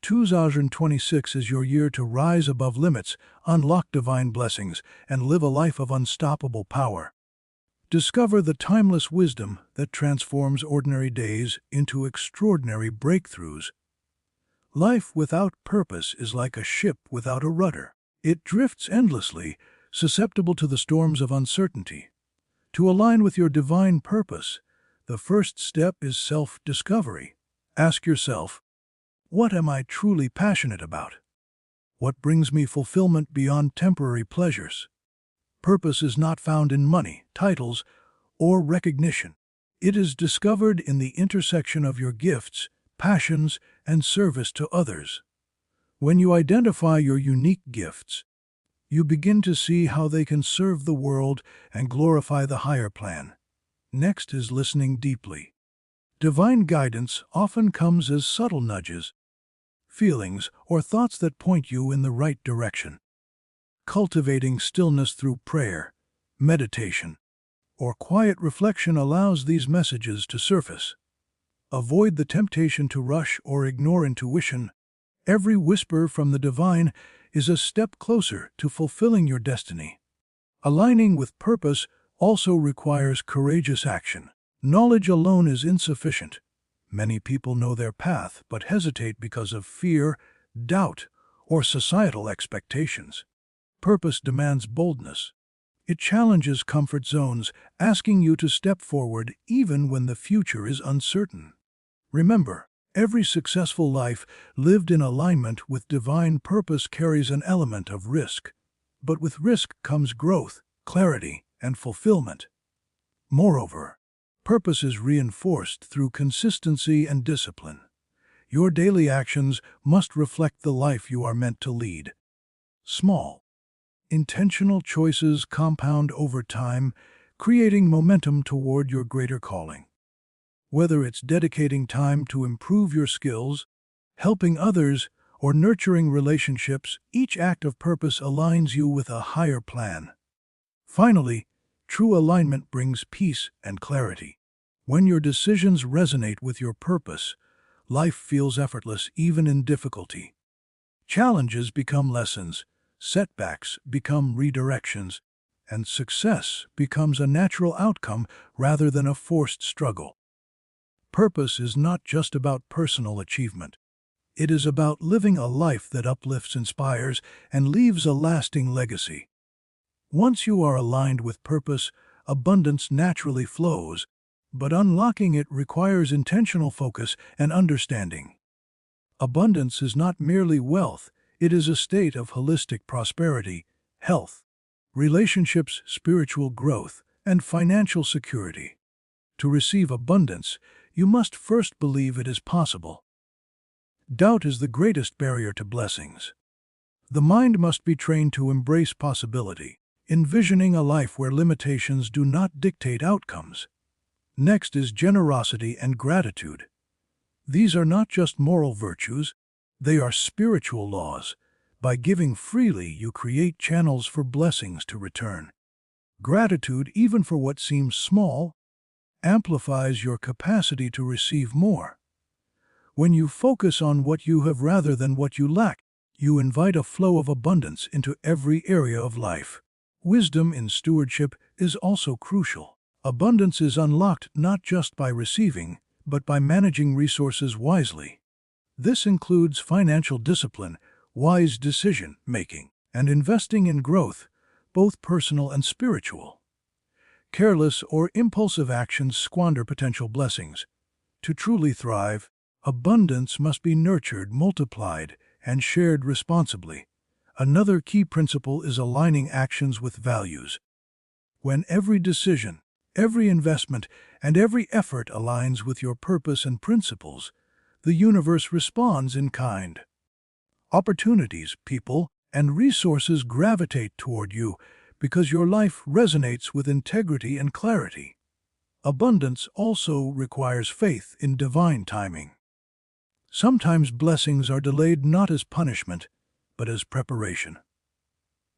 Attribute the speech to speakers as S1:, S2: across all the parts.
S1: 2026 is your year to rise above limits, unlock divine blessings, and live a life of unstoppable power. Discover the timeless wisdom that transforms ordinary days into extraordinary breakthroughs. Life without purpose is like a ship without a rudder. It drifts endlessly, susceptible to the storms of uncertainty. To align with your divine purpose, the first step is self-discovery. Ask yourself, what am I truly passionate about? What brings me fulfillment beyond temporary pleasures? Purpose is not found in money, titles, or recognition. It is discovered in the intersection of your gifts, passions, and service to others. When you identify your unique gifts, you begin to see how they can serve the world and glorify the higher plan. Next is listening deeply. Divine guidance often comes as subtle nudges, feelings, or thoughts that point you in the right direction. Cultivating stillness through prayer, meditation, or quiet reflection allows these messages to surface. Avoid the temptation to rush or ignore intuition. Every whisper from the divine is a step closer to fulfilling your destiny. Aligning with purpose also requires courageous action. Knowledge alone is insufficient. Many people know their path but hesitate because of fear, doubt, or societal expectations. Purpose demands boldness. It challenges comfort zones, asking you to step forward even when the future is uncertain. Remember, every successful life lived in alignment with divine purpose carries an element of risk. But with risk comes growth, clarity, and fulfillment. Moreover, purpose is reinforced through consistency and discipline. Your daily actions must reflect the life you are meant to lead. Small, intentional choices compound over time, creating momentum toward your greater calling. Whether it's dedicating time to improve your skills, helping others, or nurturing relationships, each act of purpose aligns you with a higher plan. Finally, true alignment brings peace and clarity. When your decisions resonate with your purpose, life feels effortless even in difficulty. Challenges become lessons, setbacks become redirections, and success becomes a natural outcome rather than a forced struggle. Purpose is not just about personal achievement. It is about living a life that uplifts, inspires, and leaves a lasting legacy. Once you are aligned with purpose, abundance naturally flows, but unlocking it requires intentional focus and understanding. Abundance is not merely wealth, it is a state of holistic prosperity, health, relationships, spiritual growth, and financial security. To receive abundance, you must first believe it is possible. Doubt is the greatest barrier to blessings. The mind must be trained to embrace possibility, envisioning a life where limitations do not dictate outcomes. Next is generosity and gratitude. These are not just moral virtues, they are spiritual laws. By giving freely, you create channels for blessings to return. Gratitude, even for what seems small, amplifies your capacity to receive more. When you focus on what you have rather than what you lack, you invite a flow of abundance into every area of life. Wisdom in stewardship is also crucial. Abundance is unlocked not just by receiving, but by managing resources wisely. This includes financial discipline, wise decision-making, and investing in growth, both personal and spiritual. Careless or impulsive actions squander potential blessings. To truly thrive, abundance must be nurtured, multiplied, and shared responsibly. Another key principle is aligning actions with values. When every decision, every investment, and every effort aligns with your purpose and principles, the universe responds in kind. Opportunities, people, and resources gravitate toward you because your life resonates with integrity and clarity. Abundance also requires faith in divine timing. Sometimes blessings are delayed not as punishment, but as preparation.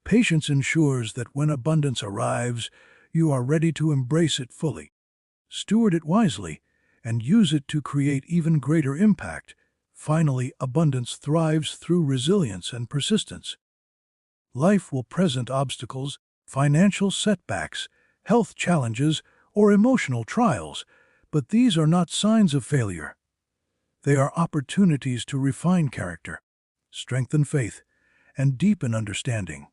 S1: Patience ensures that when abundance arrives, you are ready to embrace it fully, steward it wisely, and use it to create even greater impact, Finally, abundance thrives through resilience and persistence. Life will present obstacles, financial setbacks, health challenges, or emotional trials, but these are not signs of failure. They are opportunities to refine character, strengthen faith, and deepen understanding.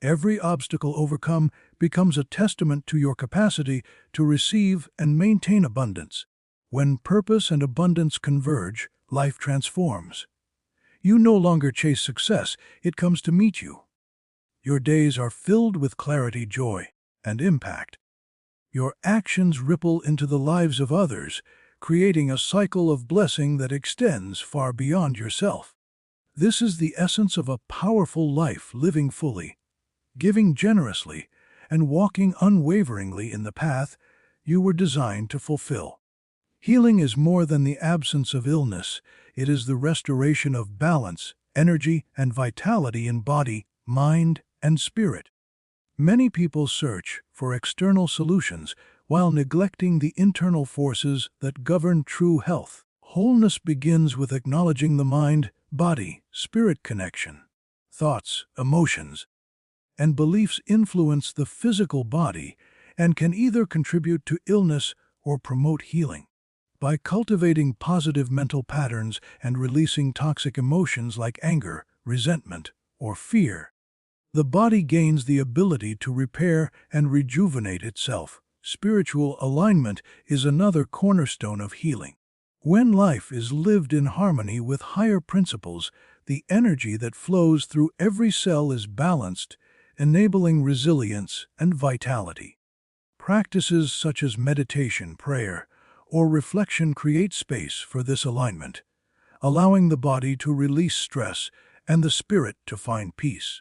S1: Every obstacle overcome becomes a testament to your capacity to receive and maintain abundance. When purpose and abundance converge, life transforms. You no longer chase success, it comes to meet you. Your days are filled with clarity, joy, and impact. Your actions ripple into the lives of others, creating a cycle of blessing that extends far beyond yourself. This is the essence of a powerful life, living fully, giving generously, and walking unwaveringly in the path you were designed to fulfill. Healing is more than the absence of illness. It is the restoration of balance, energy, and vitality in body, mind, and spirit. Many people search for external solutions while neglecting the internal forces that govern true health. Wholeness begins with acknowledging the mind, body, spirit connection. Thoughts, emotions, and beliefs influence the physical body and can either contribute to illness or promote healing. By cultivating positive mental patterns and releasing toxic emotions like anger, resentment, or fear, the body gains the ability to repair and rejuvenate itself. Spiritual alignment is another cornerstone of healing. When life is lived in harmony with higher principles, the energy that flows through every cell is balanced, enabling resilience and vitality. Practices such as meditation, prayer, or reflection create space for this alignment, allowing the body to release stress and the spirit to find peace.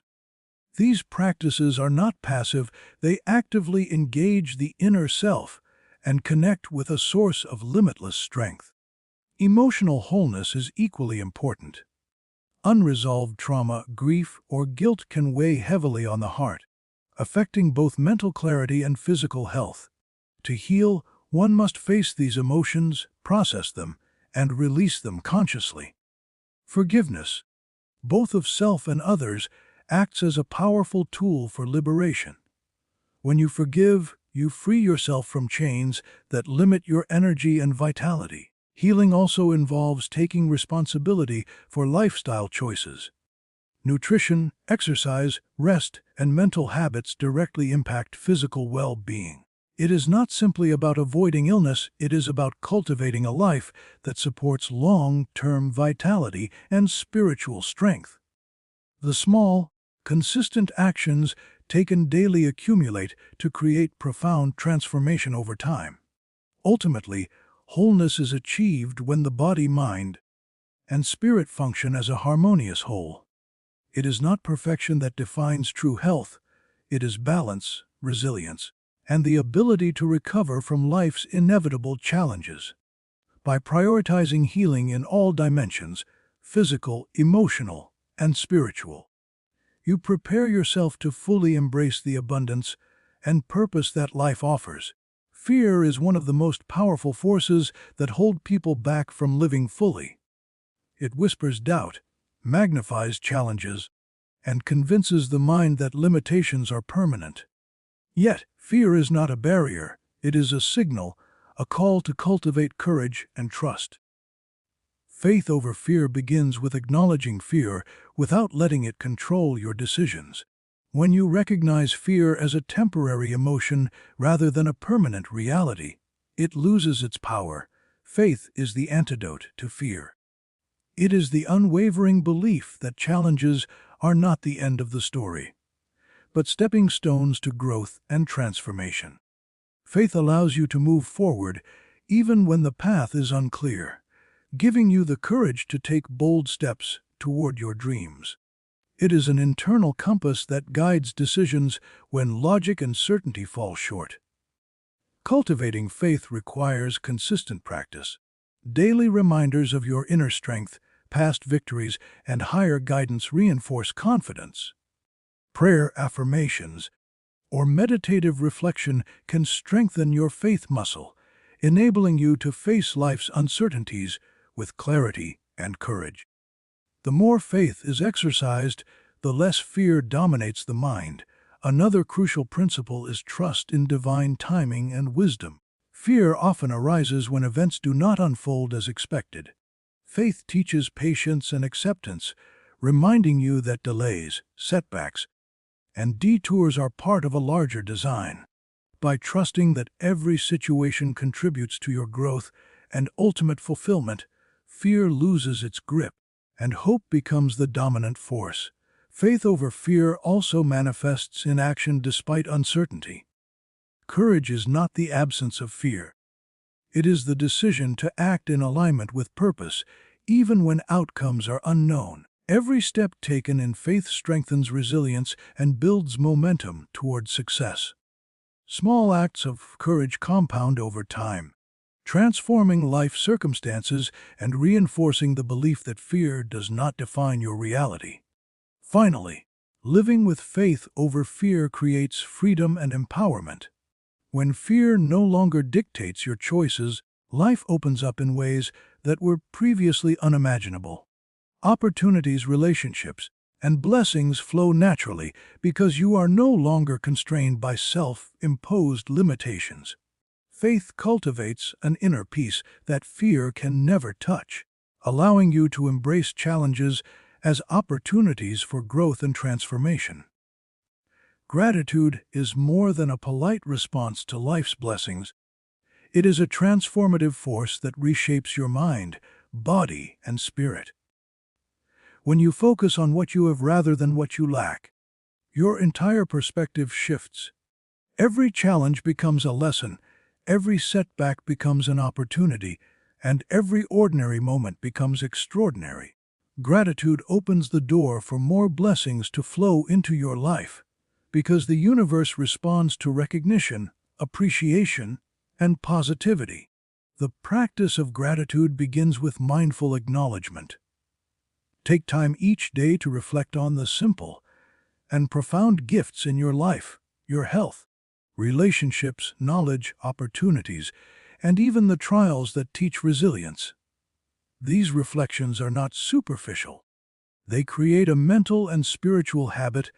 S1: These practices are not passive, they actively engage the inner self and connect with a source of limitless strength. Emotional wholeness is equally important. Unresolved trauma, grief, or guilt can weigh heavily on the heart, affecting both mental clarity and physical health. To heal, one must face these emotions, process them, and release them consciously. Forgiveness, both of self and others, acts as a powerful tool for liberation. When you forgive, you free yourself from chains that limit your energy and vitality. Healing also involves taking responsibility for lifestyle choices. Nutrition, exercise, rest, and mental habits directly impact physical well-being. It is not simply about avoiding illness, it is about cultivating a life that supports long-term vitality and spiritual strength. The small, consistent actions taken daily accumulate to create profound transformation over time. Ultimately, wholeness is achieved when the body, mind, and spirit function as a harmonious whole. It is not perfection that defines true health, it is balance, resilience, and the ability to recover from life's inevitable challenges. By prioritizing healing in all dimensions, physical, emotional, and spiritual, you prepare yourself to fully embrace the abundance and purpose that life offers. Fear is one of the most powerful forces that hold people back from living fully. It whispers doubt, magnifies challenges, and convinces the mind that limitations are permanent. Yet, fear is not a barrier, it is a signal, a call to cultivate courage and trust. Faith over fear begins with acknowledging fear without letting it control your decisions. When you recognize fear as a temporary emotion rather than a permanent reality, it loses its power. Faith is the antidote to fear. It is the unwavering belief that challenges are not the end of the story, but stepping stones to growth and transformation. Faith allows you to move forward even when the path is unclear, giving you the courage to take bold steps toward your dreams. It is an internal compass that guides decisions when logic and certainty fall short. Cultivating faith requires consistent practice. Daily reminders of your inner strength, past victories, and higher guidance reinforce confidence. Prayer, affirmations, or meditative reflection can strengthen your faith muscle, enabling you to face life's uncertainties with clarity and courage. The more faith is exercised, the less fear dominates the mind. Another crucial principle is trust in divine timing and wisdom. Fear often arises when events do not unfold as expected. Faith teaches patience and acceptance, reminding you that delays, setbacks, and detours are part of a larger design. By trusting that every situation contributes to your growth and ultimate fulfillment, fear loses its grip, and hope becomes the dominant force. Faith over fear also manifests in action despite uncertainty. Courage is not the absence of fear. It is the decision to act in alignment with purpose, even when outcomes are unknown. Every step taken in faith strengthens resilience and builds momentum toward success. Small acts of courage compound over time, transforming life circumstances and reinforcing the belief that fear does not define your reality. Finally, living with faith over fear creates freedom and empowerment. When fear no longer dictates your choices, life opens up in ways that were previously unimaginable. Opportunities, relationships, and blessings flow naturally because you are no longer constrained by self-imposed limitations. Faith cultivates an inner peace that fear can never touch, allowing you to embrace challenges as opportunities for growth and transformation. Gratitude is more than a polite response to life's blessings. It is a transformative force that reshapes your mind, body, and spirit. When you focus on what you have rather than what you lack, your entire perspective shifts. Every challenge becomes a lesson, every setback becomes an opportunity, and every ordinary moment becomes extraordinary. Gratitude opens the door for more blessings to flow into your life, because the universe responds to recognition, appreciation, and positivity. The practice of gratitude begins with mindful acknowledgement. Take time each day to reflect on the simple and profound gifts in your life, your health, relationships, knowledge, opportunities, and even the trials that teach resilience. These reflections are not superficial. They create a mental and spiritual habit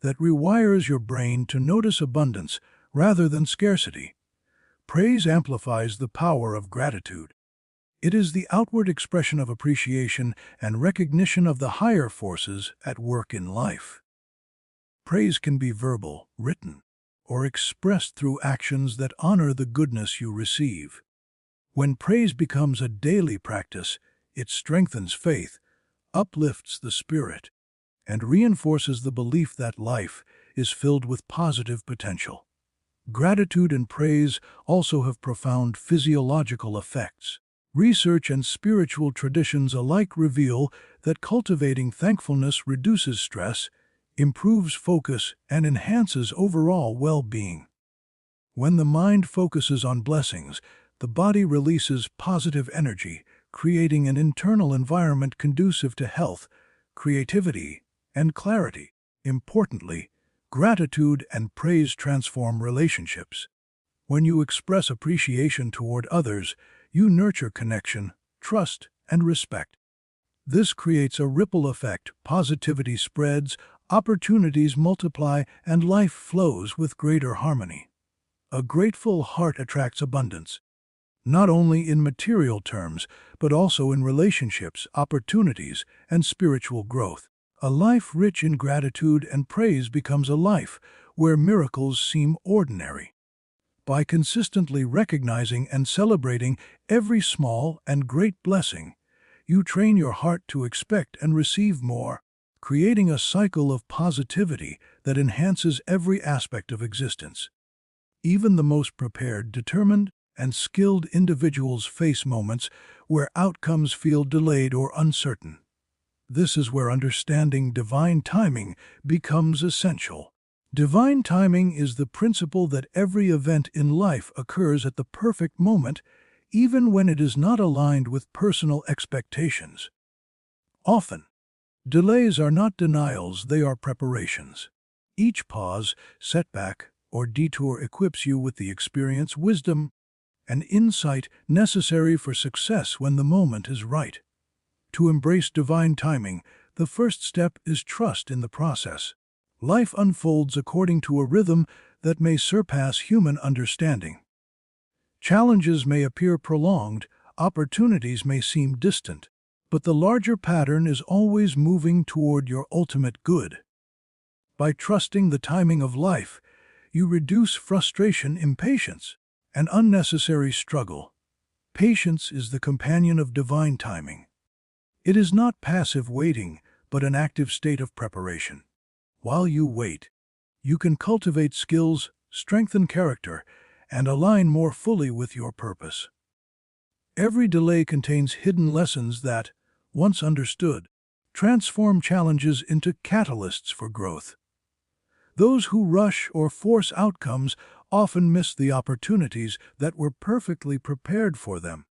S1: that rewires your brain to notice abundance rather than scarcity. Praise amplifies the power of gratitude. It is the outward expression of appreciation and recognition of the higher forces at work in life. Praise can be verbal, written, or expressed through actions that honor the goodness you receive. When praise becomes a daily practice, it strengthens faith, uplifts the spirit, and reinforces the belief that life is filled with positive potential. Gratitude and praise also have profound physiological effects. Research and spiritual traditions alike reveal that cultivating thankfulness reduces stress, improves focus, and enhances overall well-being. When the mind focuses on blessings, the body releases positive energy, creating an internal environment conducive to health, creativity, and clarity. Importantly, gratitude and praise transform relationships. When you express appreciation toward others, you nurture connection, trust, and respect. This creates a ripple effect. Positivity spreads, opportunities multiply, and life flows with greater harmony. A grateful heart attracts abundance, not only in material terms, but also in relationships, opportunities, and spiritual growth. A life rich in gratitude and praise becomes a life where miracles seem ordinary. By consistently recognizing and celebrating every small and great blessing, you train your heart to expect and receive more, creating a cycle of positivity that enhances every aspect of existence. Even the most prepared, determined, and skilled individuals face moments where outcomes feel delayed or uncertain. This is where understanding divine timing becomes essential. Divine timing is the principle that every event in life occurs at the perfect moment, even when it is not aligned with personal expectations. Often, delays are not denials, they are preparations. Each pause, setback, or detour equips you with the experience, wisdom, and insight necessary for success when the moment is right. To embrace divine timing, the first step is trust in the process. Life unfolds according to a rhythm that may surpass human understanding. Challenges may appear prolonged, opportunities may seem distant, but the larger pattern is always moving toward your ultimate good. By trusting the timing of life, you reduce frustration, impatience, and unnecessary struggle. Patience is the companion of divine timing. It is not passive waiting, but an active state of preparation. While you wait, you can cultivate skills, strengthen character, and align more fully with your purpose. Every delay contains hidden lessons that, once understood, transform challenges into catalysts for growth. Those who rush or force outcomes often miss the opportunities that were perfectly prepared for them.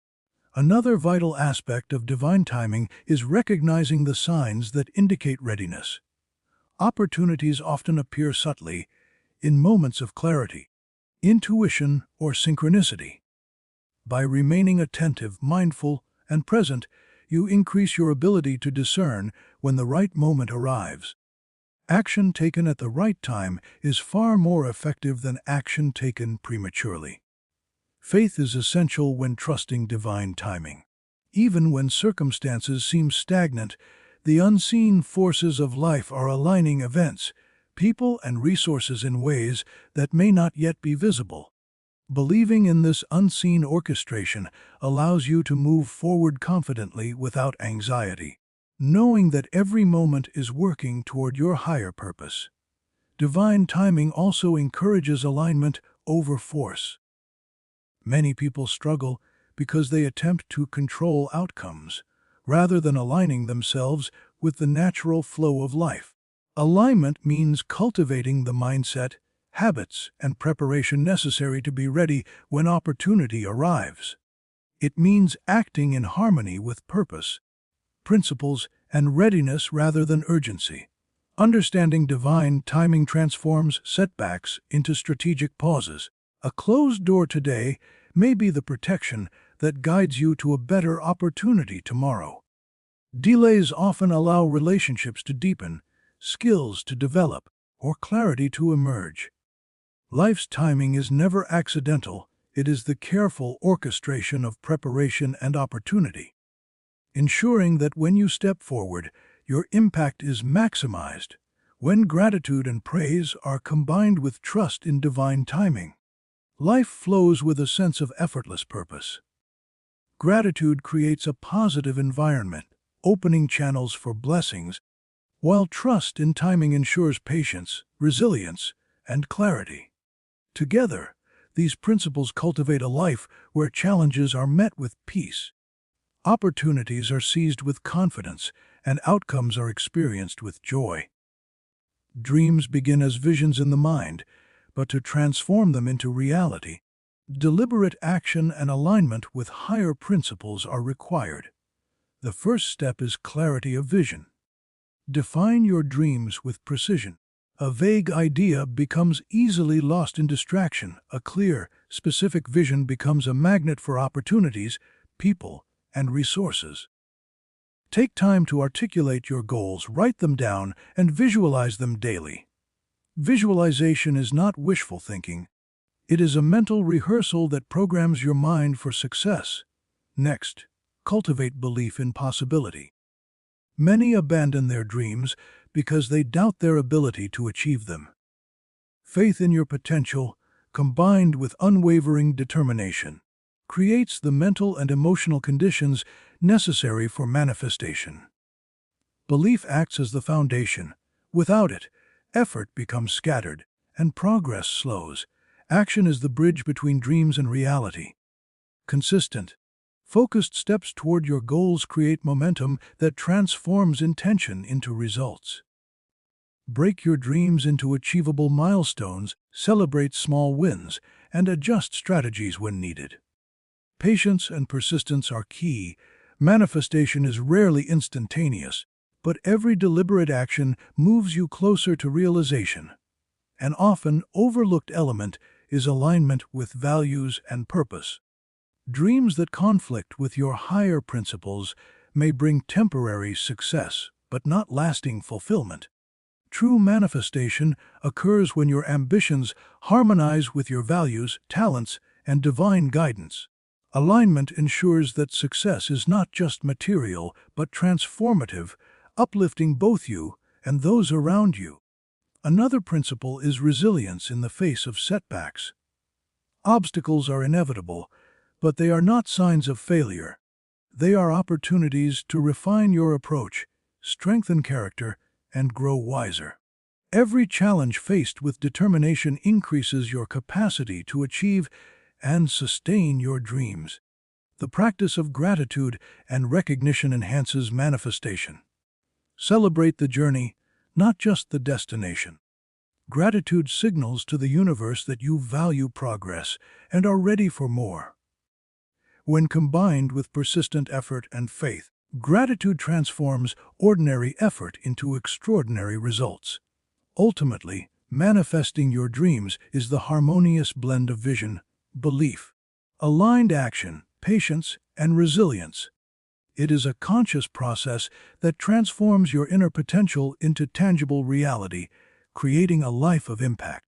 S1: Another vital aspect of divine timing is recognizing the signs that indicate readiness. Opportunities often appear subtly, in moments of clarity, intuition, or synchronicity. By remaining attentive, mindful, and present, you increase your ability to discern when the right moment arrives. Action taken at the right time is far more effective than action taken prematurely. Faith is essential when trusting divine timing. Even when circumstances seem stagnant, the unseen forces of life are aligning events, people, and resources in ways that may not yet be visible. Believing in this unseen orchestration allows you to move forward confidently without anxiety, knowing that every moment is working toward your higher purpose. Divine timing also encourages alignment over force. Many people struggle because they attempt to control outcomes, rather than aligning themselves with the natural flow of life. Alignment means cultivating the mindset, habits, and preparation necessary to be ready when opportunity arrives. It means acting in harmony with purpose, principles, and readiness rather than urgency. Understanding divine timing transforms setbacks into strategic pauses. A closed door today may be the protection that guides you to a better opportunity tomorrow. Delays often allow relationships to deepen, skills to develop, or clarity to emerge. Life's timing is never accidental, it is the careful orchestration of preparation and opportunity, ensuring that when you step forward, your impact is maximized, when gratitude and praise are combined with trust in divine timing. Life flows with a sense of effortless purpose. Gratitude creates a positive environment, opening channels for blessings, while trust in timing ensures patience, resilience, and clarity. Together, these principles cultivate a life where challenges are met with peace, opportunities are seized with confidence, and outcomes are experienced with joy. Dreams begin as visions in the mind, but to transform them into reality, deliberate action and alignment with higher principles are required. The first step is clarity of vision. Define your dreams with precision. A vague idea becomes easily lost in distraction. A clear, specific vision becomes a magnet for opportunities, people, and resources. Take time to articulate your goals, write them down, and visualize them daily. Visualization is not wishful thinking. It is a mental rehearsal that programs your mind for success. Next, cultivate belief in possibility. Many abandon their dreams because they doubt their ability to achieve them. Faith in your potential, combined with unwavering determination, creates the mental and emotional conditions necessary for manifestation. Belief acts as the foundation. Without it, effort becomes scattered, and progress slows. Action is the bridge between dreams and reality. Consistent, focused steps toward your goals create momentum that transforms intention into results. Break your dreams into achievable milestones, celebrate small wins, and adjust strategies when needed. Patience and persistence are key. Manifestation is rarely instantaneous, but every deliberate action moves you closer to realization. An often overlooked element is alignment with values and purpose. Dreams that conflict with your higher principles may bring temporary success, but not lasting fulfillment. True manifestation occurs when your ambitions harmonize with your values, talents, and divine guidance. Alignment ensures that success is not just material, but transformative, uplifting both you and those around you. Another principle is resilience in the face of setbacks. Obstacles are inevitable, but they are not signs of failure. They are opportunities to refine your approach, strengthen character, and grow wiser. Every challenge faced with determination increases your capacity to achieve and sustain your dreams. The practice of gratitude and recognition enhances manifestation. Celebrate the journey, not just the destination. Gratitude signals to the universe that you value progress and are ready for more. When combined with persistent effort and faith, gratitude transforms ordinary effort into extraordinary results. Ultimately, manifesting your dreams is the harmonious blend of vision, belief, aligned action, patience, and resilience. It is a conscious process that transforms your inner potential into tangible reality, creating a life of impact,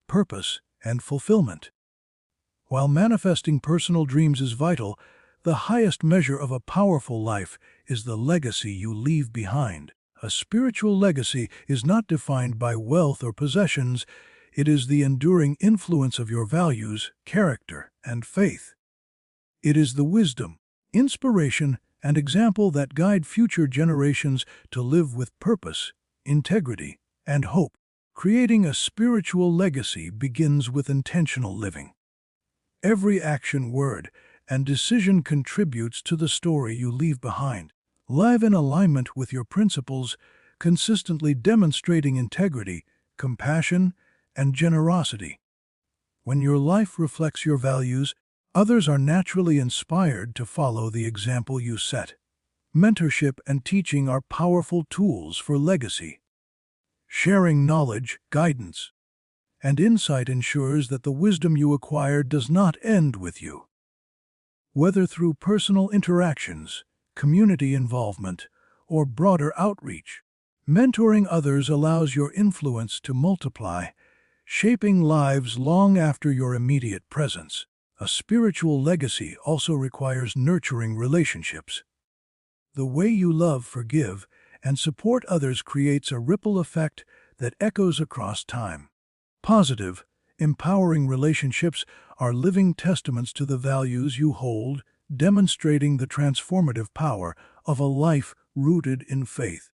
S1: purpose, and fulfillment. While manifesting personal dreams is vital, the highest measure of a powerful life is the legacy you leave behind. A spiritual legacy is not defined by wealth or possessions. It is the enduring influence of your values, character, and faith. It is the wisdom, inspiration, and example that guide future generations to live with purpose, integrity, and hope. Creating a spiritual legacy begins with intentional living. Every action, word, and decision contributes to the story you leave behind. Live in alignment with your principles, consistently demonstrating integrity, compassion, and generosity. When your life reflects your values, others are naturally inspired to follow the example you set. Mentorship and teaching are powerful tools for legacy. Sharing knowledge, guidance, and insight ensures that the wisdom you acquire does not end with you. Whether through personal interactions, community involvement, or broader outreach, mentoring others allows your influence to multiply, shaping lives long after your immediate presence. A spiritual legacy also requires nurturing relationships. The way you love, forgive, and support others creates a ripple effect that echoes across time. Positive, empowering relationships are living testaments to the values you hold, demonstrating the transformative power of a life rooted in faith.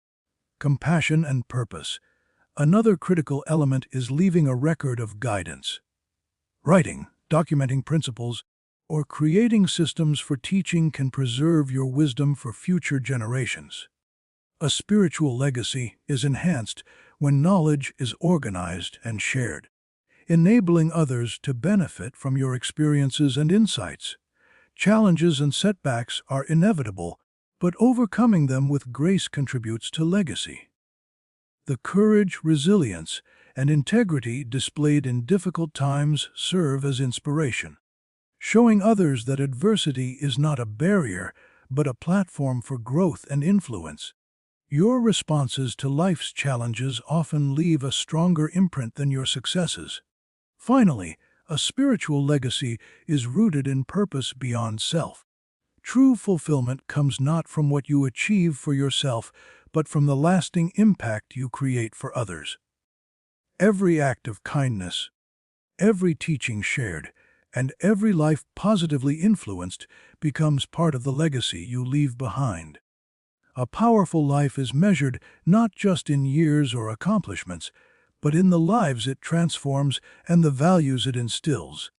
S1: Compassion and purpose. Another critical element is leaving a record of guidance. Writing, documenting principles, or creating systems for teaching can preserve your wisdom for future generations. A spiritual legacy is enhanced when knowledge is organized and shared, enabling others to benefit from your experiences and insights. Challenges and setbacks are inevitable, but overcoming them with grace contributes to legacy. The courage, resilience, and integrity displayed in difficult times serve as inspiration, showing others that adversity is not a barrier, but a platform for growth and influence. Your responses to life's challenges often leave a stronger imprint than your successes. Finally, a spiritual legacy is rooted in purpose beyond self. True fulfillment comes not from what you achieve for yourself, but from the lasting impact you create for others. Every act of kindness, every teaching shared, and every life positively influenced becomes part of the legacy you leave behind. A powerful life is measured not just in years or accomplishments, but in the lives it transforms and the values it instills.